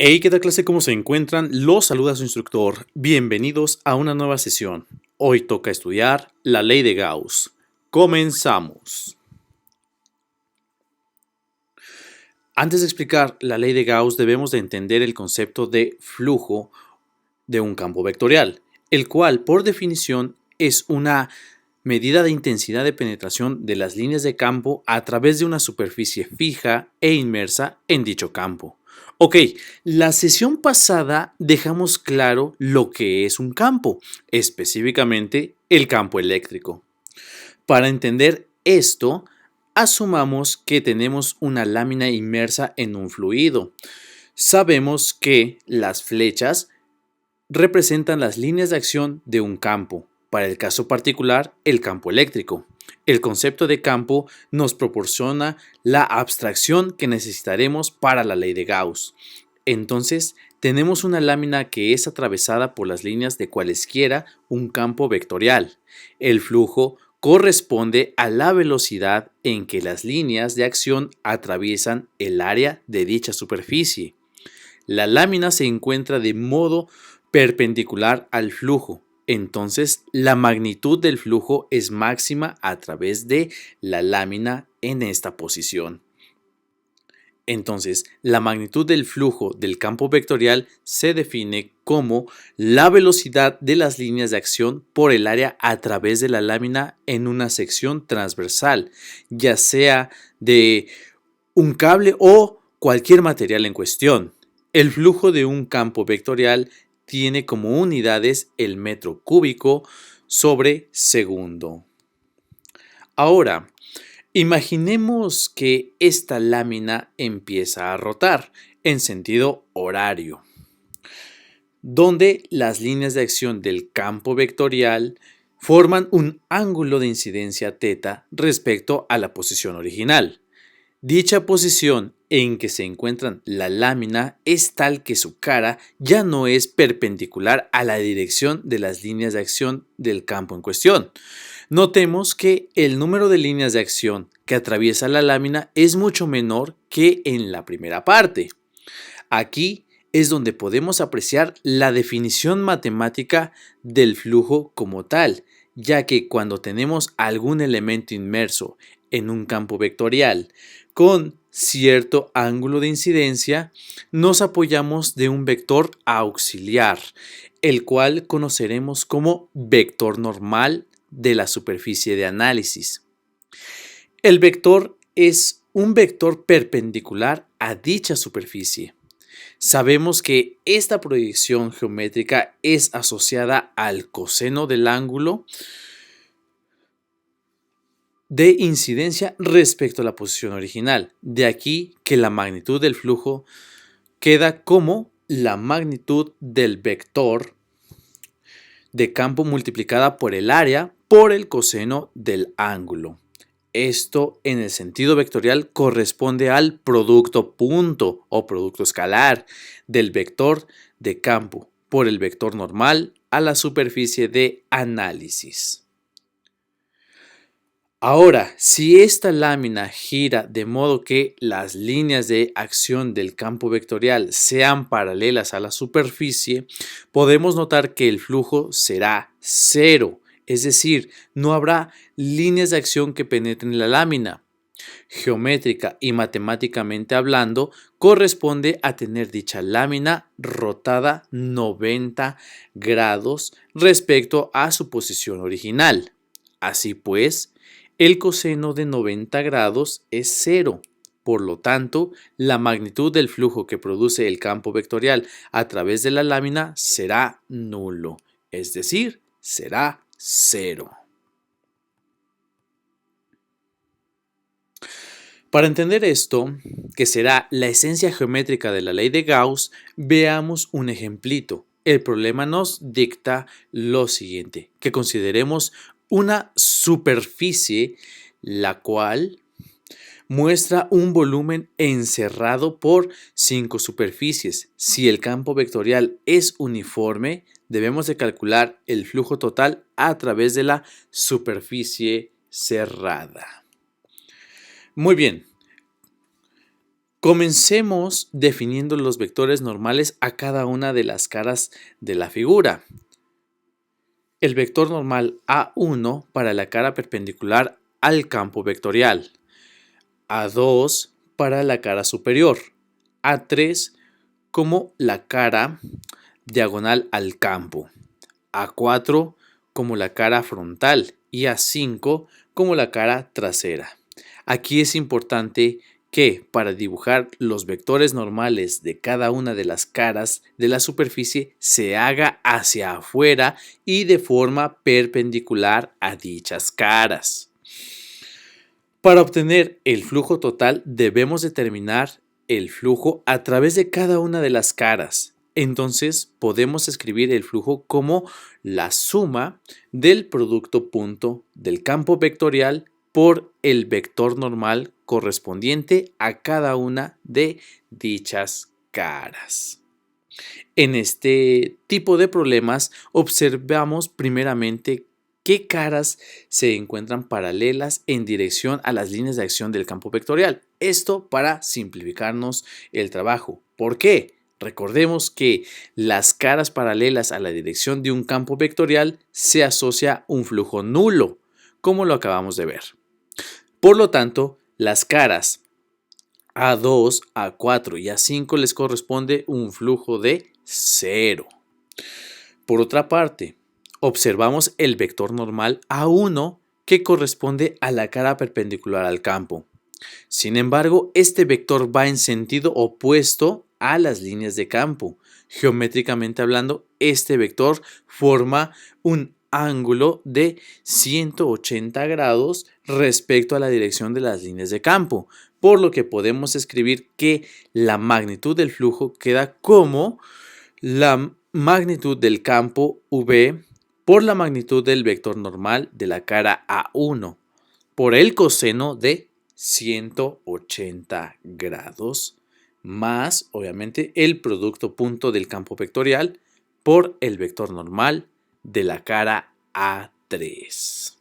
Hey, ¿qué tal clase? ¿Cómo se encuentran? Los saluda su instructor. Bienvenidos a una nueva sesión. Hoy toca estudiar la ley de Gauss. Comenzamos. Antes de explicar la ley de Gauss debemos de entender el concepto de flujo de un campo vectorial, el cual por definición es una medida de intensidad de penetración de las líneas de campo a través de una superficie fija e inmersa en dicho campo. Ok, la sesión pasada dejamos claro lo que es un campo, específicamente el campo eléctrico. Para entender esto, asumamos que tenemos una lámina inmersa en un fluido. Sabemos que las flechas representan las líneas de acción de un campo, para el caso particular, el campo eléctrico. El concepto de campo nos proporciona la abstracción que necesitaremos para la ley de Gauss. Entonces, tenemos una lámina que es atravesada por las líneas de cualesquiera un campo vectorial. El flujo corresponde a la velocidad en que las líneas de acción atraviesan el área de dicha superficie. La lámina se encuentra de modo perpendicular al flujo. Entonces, la magnitud del flujo es máxima a través de la lámina en esta posición. Entonces, la magnitud del flujo del campo vectorial se define como la velocidad de las líneas de acción por el área a través de la lámina en una sección transversal, ya sea de un cable o cualquier material en cuestión. El flujo de un campo vectorial tiene como unidades el metro cúbico sobre segundo. Ahora, imaginemos que esta lámina empieza a rotar en sentido horario, donde las líneas de acción del campo vectorial forman un ángulo de incidencia θ respecto a la posición original. Dicha posición en que se encuentra la lámina es tal que su cara ya no es perpendicular a la dirección de las líneas de acción del campo en cuestión. Notemos que el número de líneas de acción que atraviesa la lámina es mucho menor que en la primera parte. Aquí es donde podemos apreciar la definición matemática del flujo como tal, ya que cuando tenemos algún elemento inmerso en un campo vectorial con cierto ángulo de incidencia, nos apoyamos de un vector auxiliar, el cual conoceremos como vector normal de la superficie de análisis. El vector es un vector perpendicular a dicha superficie. Sabemos que esta proyección geométrica es asociada al coseno del ángulo de incidencia respecto a la posición original. De aquí que la magnitud del flujo queda como la magnitud del vector de campo multiplicada por el área por el coseno del ángulo. Esto en el sentido vectorial corresponde al producto punto o producto escalar del vector de campo por el vector normal a la superficie de análisis. Ahora, si esta lámina gira de modo que las líneas de acción del campo vectorial sean paralelas a la superficie, podemos notar que el flujo será cero, es decir, no habrá líneas de acción que penetren la lámina. Geométrica y matemáticamente hablando, corresponde a tener dicha lámina rotada 90 grados respecto a su posición original. Así pues, el coseno de 90 grados es cero. Por lo tanto, la magnitud del flujo que produce el campo vectorial a través de la lámina será nulo, es decir, será cero. Para entender esto, que será la esencia geométrica de la ley de Gauss, veamos un ejemplito. El problema nos dicta lo siguiente, que consideremos una superficie la cual muestra un volumen encerrado por 5 superficies. Si el campo vectorial es uniforme, debemos de calcular el flujo total a través de la superficie cerrada. Muy bien. Comencemos definiendo los vectores normales a cada una de las caras de la figura. El vector normal A1 para la cara perpendicular al campo vectorial, A2 para la cara superior, A3 como la cara diagonal al campo, A4 como la cara frontal y A5 como la cara trasera. Aquí es importante que para dibujar los vectores normales de cada una de las caras de la superficie se haga hacia afuera y de forma perpendicular a dichas caras. Para obtener el flujo total debemos determinar el flujo a través de cada una de las caras. Entonces podemos escribir el flujo como la suma del producto punto del campo vectorial por el vector normal correspondiente a cada una de dichas caras. En este tipo de problemas observamos primeramente qué caras se encuentran paralelas en dirección a las líneas de acción del campo vectorial. Esto para simplificarnos el trabajo. ¿Por qué? Recordemos que las caras paralelas a la dirección de un campo vectorial se asocia un flujo nulo, como lo acabamos de ver. Por lo tanto, las caras A2, A4 y A5 les corresponde un flujo de 0. Por otra parte, observamos el vector normal A1 que corresponde a la cara perpendicular al campo. Sin embargo, este vector va en sentido opuesto a las líneas de campo. Geométricamente hablando, este vector forma un ángulo de 180 grados respecto a la dirección de las líneas de campo, por lo que podemos escribir que la magnitud del flujo queda como la magnitud del campo V por la magnitud del vector normal de la cara A1 por el coseno de 180 grados más, obviamente, el producto punto del campo vectorial por el vector normal de la cara A3.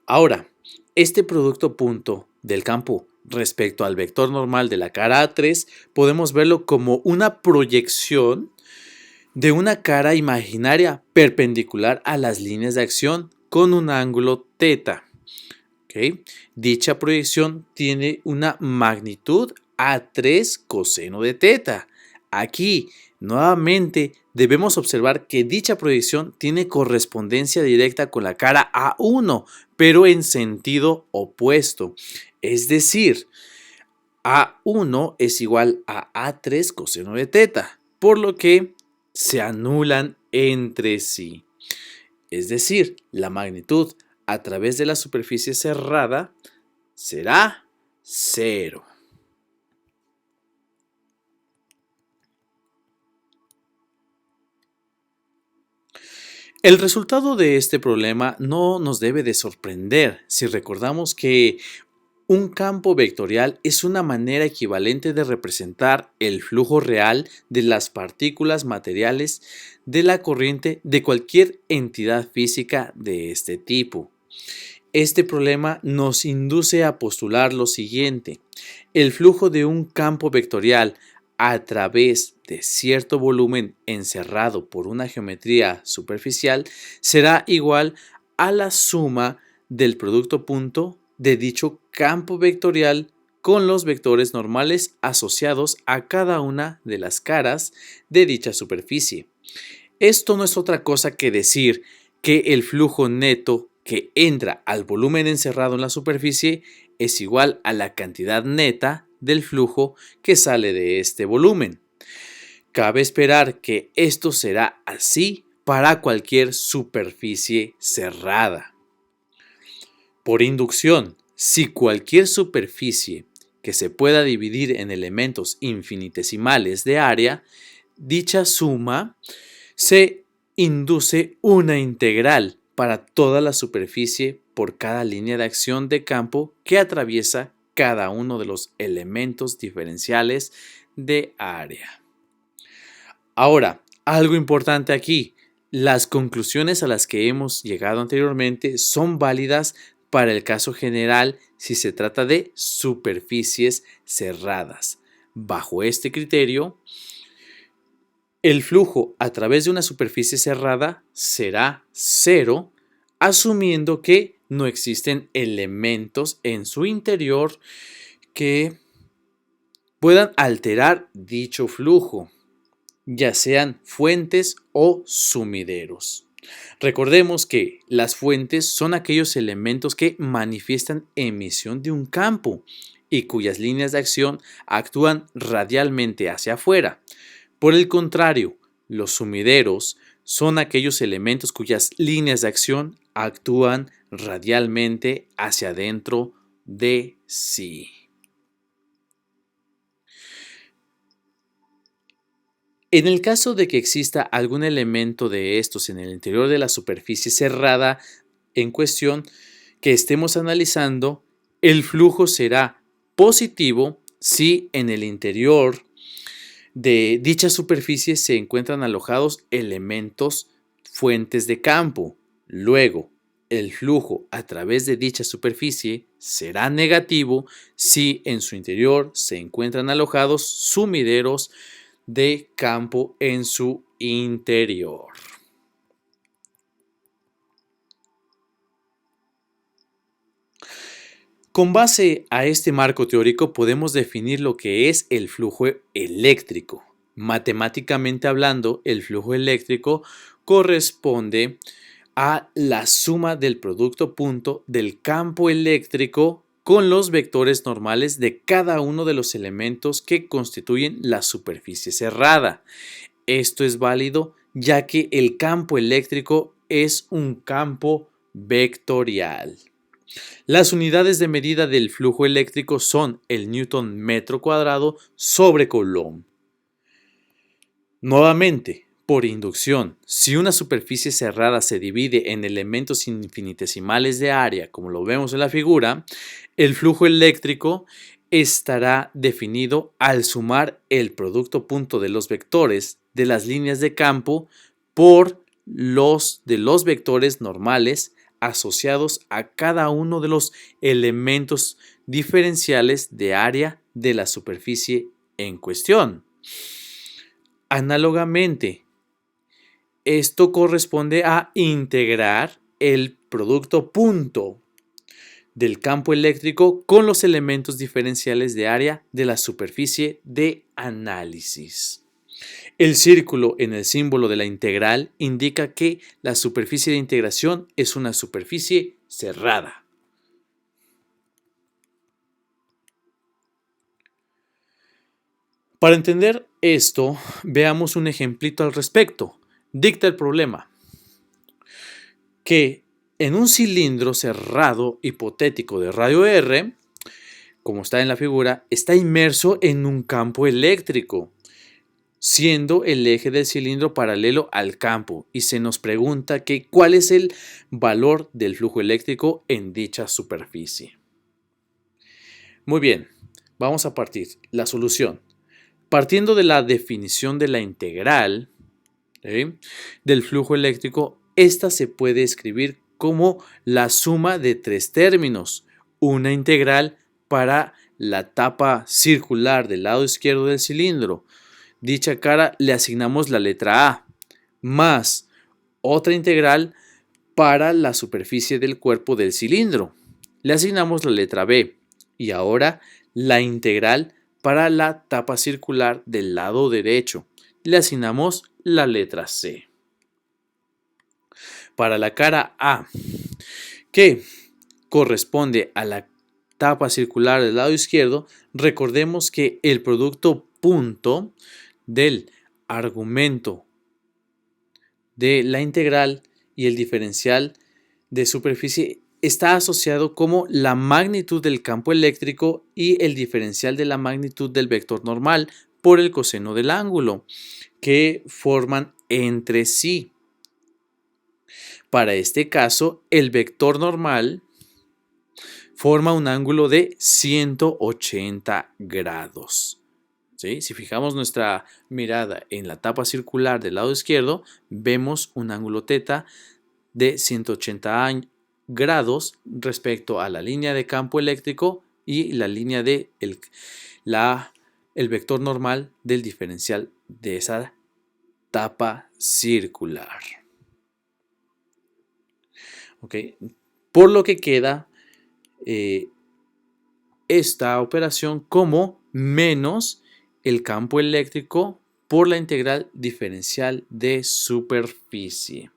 Ahora, este producto punto del campo respecto al vector normal de la cara A3 podemos verlo como una proyección de una cara imaginaria perpendicular a las líneas de acción con un ángulo θ. ¿Okay? Dicha proyección tiene una magnitud A3 coseno de θ. Aquí, nuevamente, debemos observar que dicha proyección tiene correspondencia directa con la cara A1, pero en sentido opuesto. Es decir, A1 es igual a A3 coseno de θ, por lo que se anulan entre sí. Es decir, la magnitud a través de la superficie cerrada será 0. El resultado de este problema no nos debe de sorprender si recordamos que un campo vectorial es una manera equivalente de representar el flujo real de las partículas materiales de la corriente de cualquier entidad física de este tipo. Este problema nos induce a postular lo siguiente: el flujo de un campo vectorial a través de cierto volumen encerrado por una geometría superficial será igual a la suma del producto punto de dicho campo vectorial con los vectores normales asociados a cada una de las caras de dicha superficie. Esto no es otra cosa que decir que el flujo neto que entra al volumen encerrado en la superficie es igual a la cantidad neta del flujo que sale de este volumen. Cabe esperar que esto será así para cualquier superficie cerrada. Por inducción, si cualquier superficie que se pueda dividir en elementos infinitesimales de área, dicha suma se induce una integral para toda la superficie por cada línea de acción de campo que atraviesa cada uno de los elementos diferenciales de área. Ahora, algo importante aquí: las conclusiones a las que hemos llegado anteriormente son válidas para el caso general si se trata de superficies cerradas. Bajo este criterio, el flujo a través de una superficie cerrada será cero, asumiendo que no existen elementos en su interior que puedan alterar dicho flujo, ya sean fuentes o sumideros. Recordemos que las fuentes son aquellos elementos que manifiestan emisión de un campo y cuyas líneas de acción actúan radialmente hacia afuera. Por el contrario, los sumideros son aquellos elementos cuyas líneas de acción actúan radialmente hacia adentro de sí. En el caso de que exista algún elemento de estos en el interior de la superficie cerrada en cuestión que estemos analizando, el flujo será positivo si en el interior de dicha superficie se encuentran alojados elementos fuentes de campo. Luego, el flujo a través de dicha superficie será negativo si en su interior se encuentran alojados sumideros de campo en su interior. Con base a este marco teórico podemos definir lo que es el flujo eléctrico. Matemáticamente hablando, el flujo eléctrico corresponde a la suma del producto punto del campo eléctrico con los vectores normales de cada uno de los elementos que constituyen la superficie cerrada. Esto es válido ya que el campo eléctrico es un campo vectorial. Las unidades de medida del flujo eléctrico son el newton metro cuadrado sobre coulomb. Nuevamente, por inducción, si una superficie cerrada se divide en elementos infinitesimales de área, como lo vemos en la figura, el flujo eléctrico estará definido al sumar el producto punto de los vectores de las líneas de campo por los de los vectores normales asociados a cada uno de los elementos diferenciales de área de la superficie en cuestión. Análogamente, esto corresponde a integrar el producto punto del campo eléctrico con los elementos diferenciales de área de la superficie de análisis. El círculo en el símbolo de la integral indica que la superficie de integración es una superficie cerrada. Para entender esto, veamos un ejemplito al respecto. Dicta el problema que en un cilindro cerrado hipotético de radio R, como está en la figura, está inmerso en un campo eléctrico, siendo el eje del cilindro paralelo al campo, y se nos pregunta que cuál es el valor del flujo eléctrico en dicha superficie. Muy bien, vamos a partir. La solución. Partiendo de la definición de la integral del flujo eléctrico, esta se puede escribir como la suma de tres términos. Una integral para la tapa circular del lado izquierdo del cilindro. Dicha cara le asignamos la letra A, más otra integral para la superficie del cuerpo del cilindro. Le asignamos la letra B y ahora la integral para la tapa circular del lado derecho. Le asignamos la letra C. Para la cara A, que corresponde a la tapa circular del lado izquierdo, recordemos que el producto punto del argumento de la integral y el diferencial de superficie está asociado como la magnitud del campo eléctrico y el diferencial de la magnitud del vector normal por el coseno del ángulo que forman entre sí. Para este caso, el vector normal forma un ángulo de 180 grados. ¿Sí? Si fijamos nuestra mirada en la tapa circular del lado izquierdo, vemos un ángulo teta de 180 grados respecto a la línea de campo eléctrico y la línea de el vector normal del diferencial de esa tapa circular. ¿Ok? Por lo que queda esta operación como menos el campo eléctrico por la integral diferencial de superficie.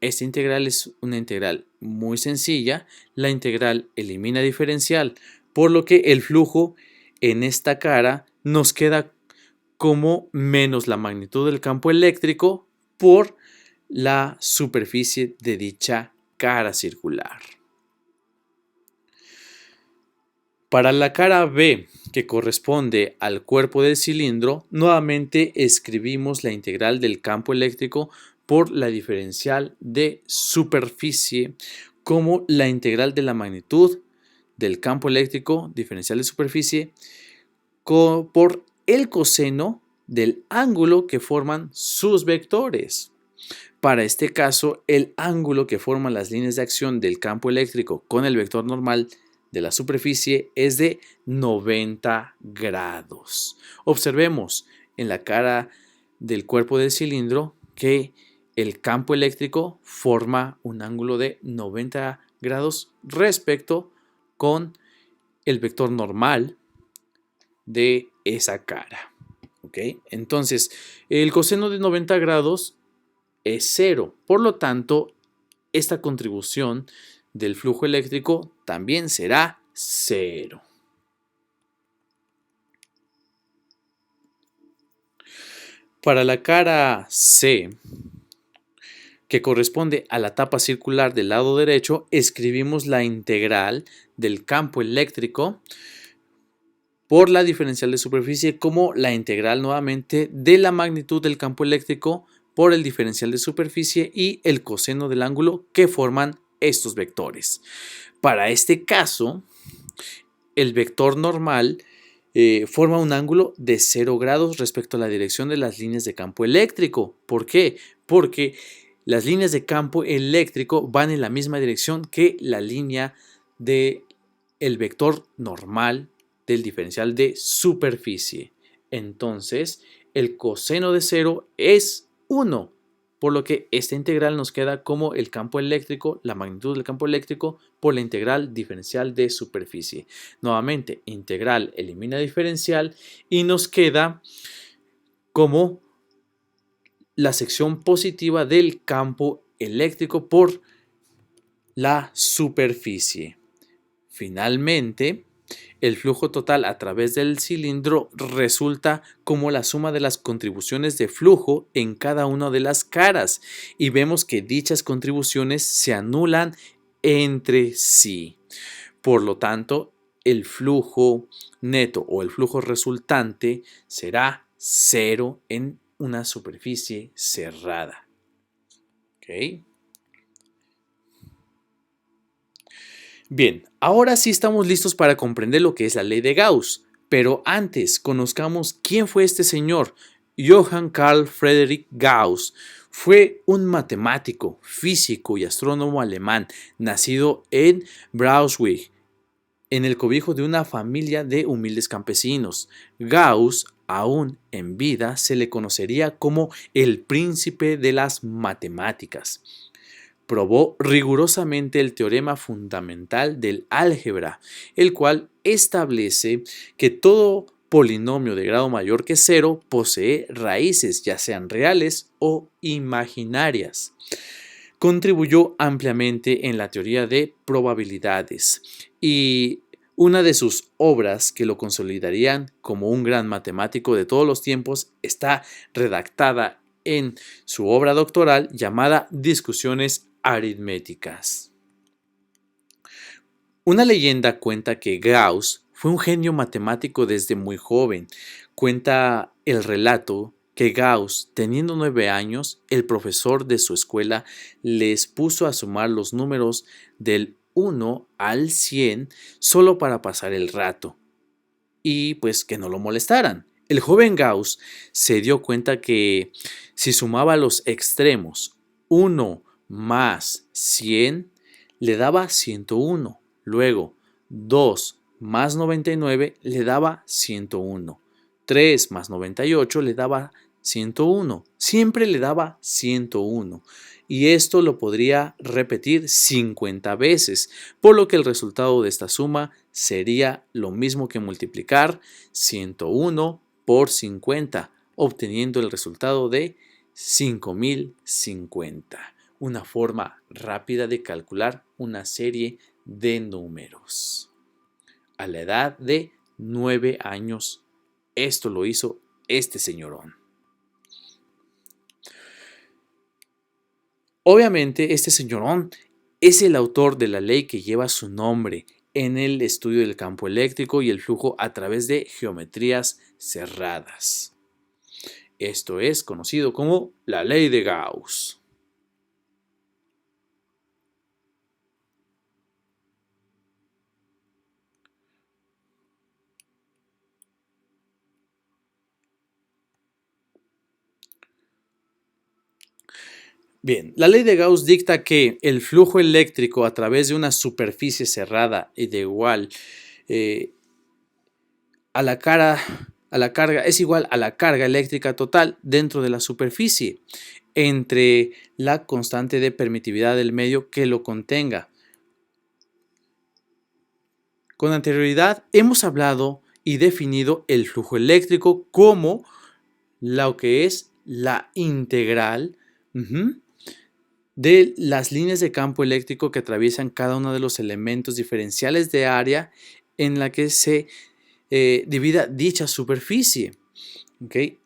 Esta integral es una integral muy sencilla. La integral elimina diferencial, por lo que el flujo en esta cara nos queda como menos la magnitud del campo eléctrico por la superficie de dicha cara circular. Para la cara B, que corresponde al cuerpo del cilindro, nuevamente escribimos la integral del campo eléctrico por la diferencial de superficie como la integral de la magnitud del campo eléctrico diferencial de superficie por el coseno del ángulo que forman sus vectores. Para este caso, el ángulo que forman las líneas de acción del campo eléctrico con el vector normal de la superficie es de 90 grados. Observemos en la cara del cuerpo del cilindro que el campo eléctrico forma un ángulo de 90 grados respecto con el vector normal de esa cara. ¿Ok? Entonces, el coseno de 90 grados es 0. Por lo tanto, esta contribución del flujo eléctrico también será 0. Para la cara C, que corresponde a la tapa circular del lado derecho, escribimos la integral del campo eléctrico por la diferencial de superficie como la integral nuevamente de la magnitud del campo eléctrico por el diferencial de superficie y el coseno del ángulo que forman estos vectores. Para este caso, el vector normal forma un ángulo de 0 grados respecto a la dirección de las líneas de campo eléctrico. ¿Por qué? Porque las líneas de campo eléctrico van en la misma dirección que la línea del vector normal del diferencial de superficie. Entonces, el coseno de 0 es 1, por lo que esta integral nos queda como el campo eléctrico, la magnitud del campo eléctrico por la integral diferencial de superficie. Nuevamente, integral elimina diferencial y nos queda como la sección positiva del campo eléctrico por la superficie. Finalmente, el flujo total a través del cilindro resulta como la suma de las contribuciones de flujo en cada una de las caras y vemos que dichas contribuciones se anulan entre sí. Por lo tanto, el flujo neto o el flujo resultante será 0 en una superficie cerrada. ¿Ok? Bien, ahora sí estamos listos para comprender lo que es la ley de Gauss, pero antes conozcamos quién fue este señor. Johann Carl Friedrich Gauss fue un matemático, físico y astrónomo alemán, nacido en Braunschweig, en el cobijo de una familia de humildes campesinos. Gauss, aún en vida, se le conocería como el príncipe de las matemáticas. Probó rigurosamente el teorema fundamental del álgebra, el cual establece que todo polinomio de grado mayor que 0 posee raíces, ya sean reales o imaginarias. Contribuyó ampliamente en la teoría de probabilidades y una de sus obras que lo consolidarían como un gran matemático de todos los tiempos está redactada en su obra doctoral llamada Discusiones aritméticas. Una leyenda cuenta que Gauss fue un genio matemático desde muy joven. Cuenta el relato que Gauss, teniendo 9 años, el profesor de su escuela les puso a sumar los números del 1 al 100 solo para pasar el rato y pues que no lo molestaran. El joven Gauss se dio cuenta que si sumaba los extremos 1 más 100, le daba 101. Luego, 2 más 99 le daba 101. 3 más 98 le daba 101. Siempre le daba 101. Y esto lo podría repetir 50 veces, por lo que el resultado de esta suma sería lo mismo que multiplicar 101 por 50, obteniendo el resultado de 5050. Una forma rápida de calcular una serie de números. A la edad de 9 años, esto lo hizo este señorón. Obviamente, este señorón es el autor de la ley que lleva su nombre en el estudio del campo eléctrico y el flujo a través de geometrías cerradas. Esto es conocido como la ley de Gauss. Bien, la ley de Gauss dicta que el flujo eléctrico a través de una superficie cerrada y de igual a la carga es igual a la carga eléctrica total dentro de la superficie entre la constante de permitividad del medio que lo contenga. Con anterioridad hemos hablado y definido el flujo eléctrico como lo que es la integral de las líneas de campo eléctrico que atraviesan cada uno de los elementos diferenciales de área en la que se divida dicha superficie. ¿Okay?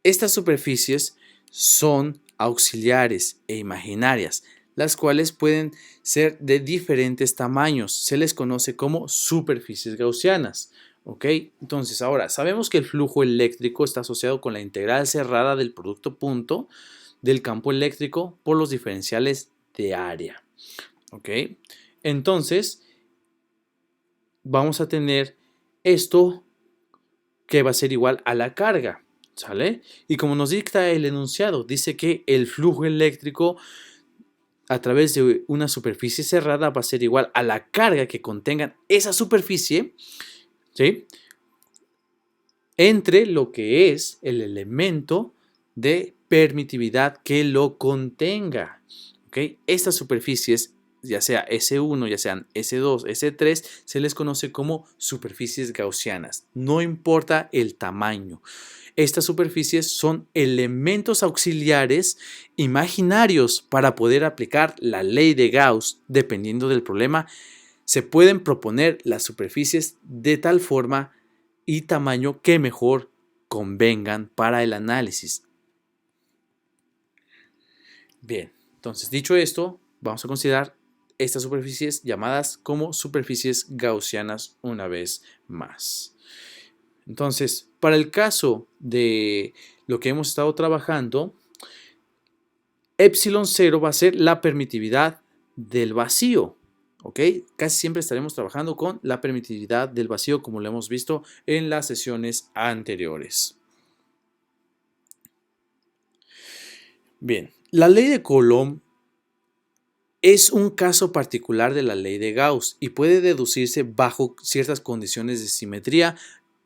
Estas superficies son auxiliares e imaginarias, las cuales pueden ser de diferentes tamaños. Se les conoce como superficies gaussianas. ¿Okay? Entonces, ahora sabemos que el flujo eléctrico está asociado con la integral cerrada del producto punto del campo eléctrico por los diferenciales de área. ¿Okay? Entonces, vamos a tener esto que va a ser igual a la carga. ¿Sale? Y como nos dicta el enunciado, dice que el flujo eléctrico a través de una superficie cerrada va a ser igual a la carga que contenga esa superficie, ¿sí? Entre lo que es el elemento de permitividad que lo contenga. ¿Okay? Estas superficies, ya sea S1, ya sean S2, S3, se les conoce como superficies gaussianas. No importa el tamaño. Estas superficies son elementos auxiliares imaginarios para poder aplicar la ley de Gauss. Dependiendo del problema, se pueden proponer las superficies de tal forma y tamaño que mejor convengan para el análisis. Bien, entonces dicho esto, vamos a considerar estas superficies llamadas como superficies gaussianas una vez más. Entonces, para el caso de lo que hemos estado trabajando, epsilon 0 va a ser la permitividad del vacío. ¿Ok? Casi siempre estaremos trabajando con la permitividad del vacío como lo hemos visto en las sesiones anteriores. Bien, la ley de Coulomb es un caso particular de la ley de Gauss y puede deducirse bajo ciertas condiciones de simetría,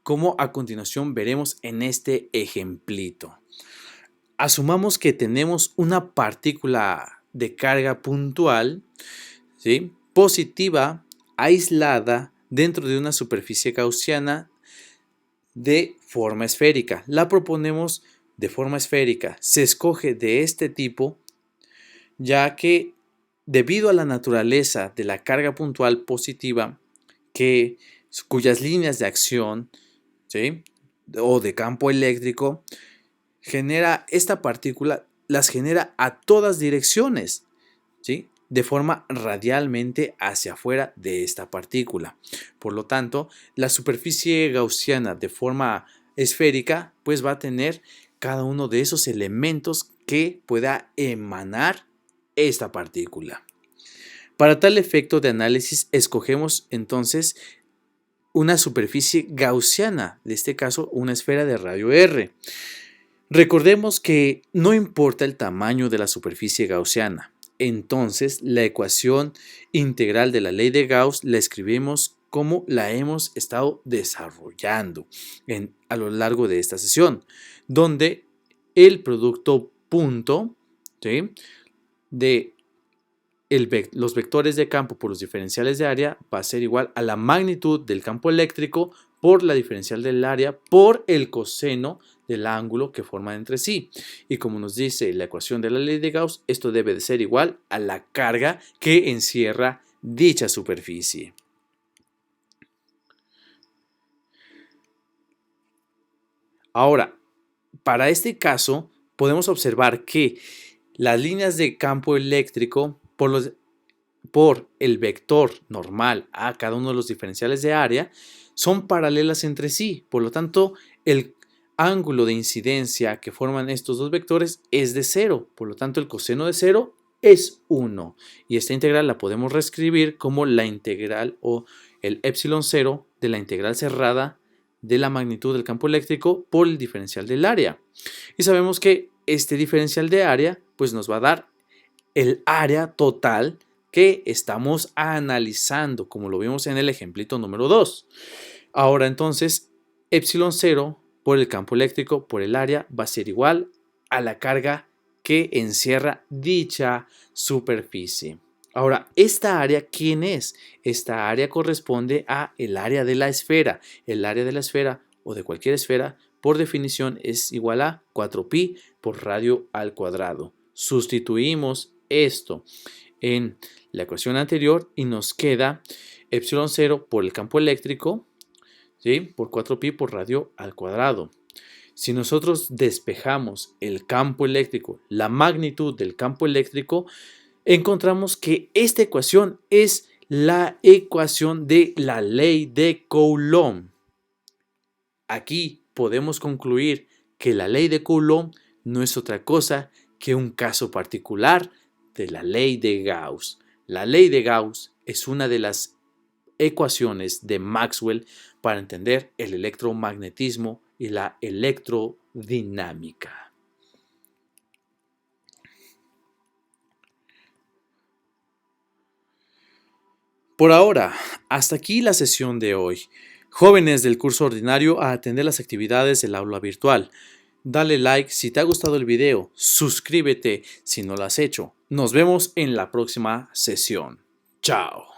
como a continuación veremos en este ejemplito. Asumamos que tenemos una partícula de carga puntual, ¿sí?, positiva, aislada dentro de una superficie gaussiana de forma esférica. La proponemos de forma esférica. Se escoge de este tipo ya que debido a la naturaleza de la carga puntual positiva, cuyas líneas de acción, ¿sí?, o de campo eléctrico, genera esta partícula, las genera a todas direcciones, ¿sí?, de forma radialmente hacia afuera de esta partícula. Por lo tanto, la superficie gaussiana de forma esférica pues va a tener cada uno de esos elementos que pueda emanar esta partícula. Para tal efecto de análisis escogemos entonces una superficie gaussiana, en este caso una esfera de radio R. Recordemos que no importa el tamaño de la superficie gaussiana, entonces la ecuación integral de la ley de Gauss la escribimos como la hemos estado desarrollando a lo largo de esta sesión, donde el producto punto, ¿sí?, de los vectores de campo por los diferenciales de área va a ser igual a la magnitud del campo eléctrico por la diferencial del área por el coseno del ángulo que forman entre sí. Y como nos dice la ecuación de la ley de Gauss, esto debe de ser igual a la carga que encierra dicha superficie. Ahora, para este caso, podemos observar que las líneas de campo eléctrico por el vector normal a cada uno de los diferenciales de área son paralelas entre sí. Por lo tanto, el ángulo de incidencia que forman estos dos vectores es de 0. Por lo tanto, el coseno de 0 es 1. Y esta integral la podemos reescribir como la integral o el epsilon 0 de la integral cerrada de la magnitud del campo eléctrico por el diferencial del área. Y sabemos que este diferencial de área pues nos va a dar el área total que estamos analizando, como lo vimos en el ejemplito número 2. Ahora entonces, epsilon 0 por el campo eléctrico por el área va a ser igual a la carga que encierra dicha superficie. Ahora, ¿esta área quién es? Esta área corresponde a el área de la esfera. El área de la esfera o de cualquier esfera, por definición, es igual a 4pi por radio al cuadrado. Sustituimos esto en la ecuación anterior y nos queda epsilon 0 por el campo eléctrico, ¿sí?, por 4pi por radio al cuadrado. Si nosotros despejamos el campo eléctrico, la magnitud del campo eléctrico, encontramos que esta ecuación es la ecuación de la ley de Coulomb. Aquí podemos concluir que la ley de Coulomb no es otra cosa que un caso particular de la ley de Gauss. La ley de Gauss es una de las ecuaciones de Maxwell para entender el electromagnetismo y la electrodinámica. Por ahora, hasta aquí la sesión de hoy. Jóvenes del curso ordinario a atender las actividades del aula virtual. Dale like si te ha gustado el video, suscríbete si no lo has hecho. Nos vemos en la próxima sesión. Chao.